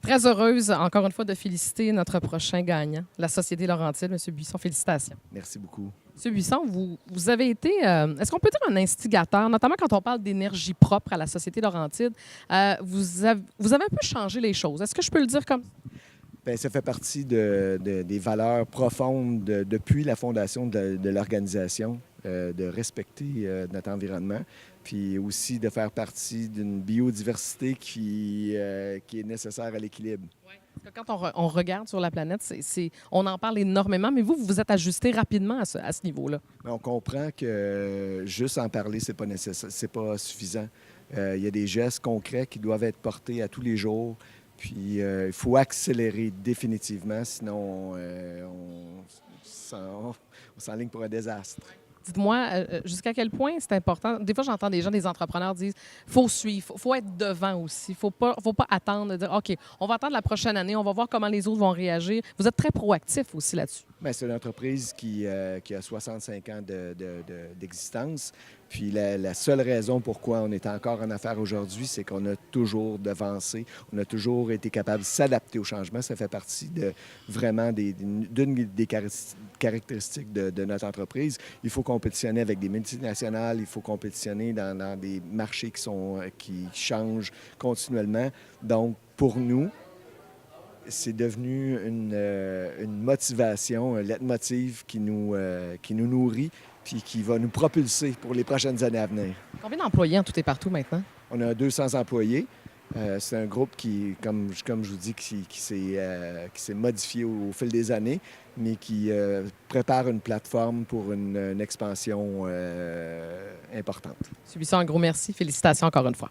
Très heureuse, encore une fois, de féliciter notre prochain gagnant, la Société Laurentide. M. Buisson, félicitations. Merci beaucoup. M. Buisson, vous avez été, est-ce qu'on peut dire un instigateur, notamment quand on parle d'énergie propre à la Société Laurentide? Vous avez un peu changé les choses. Est-ce que je peux le dire comme ça? Bien, ça fait partie des valeurs profondes depuis la fondation de l'organisation, de respecter notre environnement, puis aussi de faire partie d'une biodiversité qui est nécessaire à l'équilibre. Ouais. Parce que quand on regarde sur la planète, on en parle énormément, mais vous vous êtes ajusté rapidement à ce niveau-là. Mais on comprend que juste en parler, c'est pas nécessaire, c'est pas suffisant. Il y a des gestes concrets qui doivent être portés à tous les jours. Puis il faut accélérer définitivement, sinon on s'enligne pour un désastre. Dites-moi, jusqu'à quel point c'est important? Des fois, j'entends des gens, des entrepreneurs dire faut suivre, faut être devant aussi. Faut pas attendre de dire OK, on va attendre la prochaine année, on va voir comment les autres vont réagir. Vous êtes très proactif aussi là-dessus. Bien, c'est une entreprise qui a 65 ans d'existence. Puis la seule raison pourquoi on est encore en affaires aujourd'hui, c'est qu'on a toujours devancé, on a toujours été capable de s'adapter au changement. Ça fait partie vraiment d'une des caractéristiques de notre entreprise. Il faut compétitionner avec des multinationales, il faut compétitionner dans des marchés qui changent continuellement. Donc, pour nous, c'est devenu une motivation, un leitmotiv qui nous nourrit puis qui va nous propulser pour les prochaines années à venir. Combien d'employés en tout et partout maintenant? On a 200 employés. C'est un groupe qui, comme je vous dis, qui s'est modifié au fil des années, mais qui prépare une plateforme pour une expansion importante. M. Buisson, un gros merci. Félicitations encore une fois.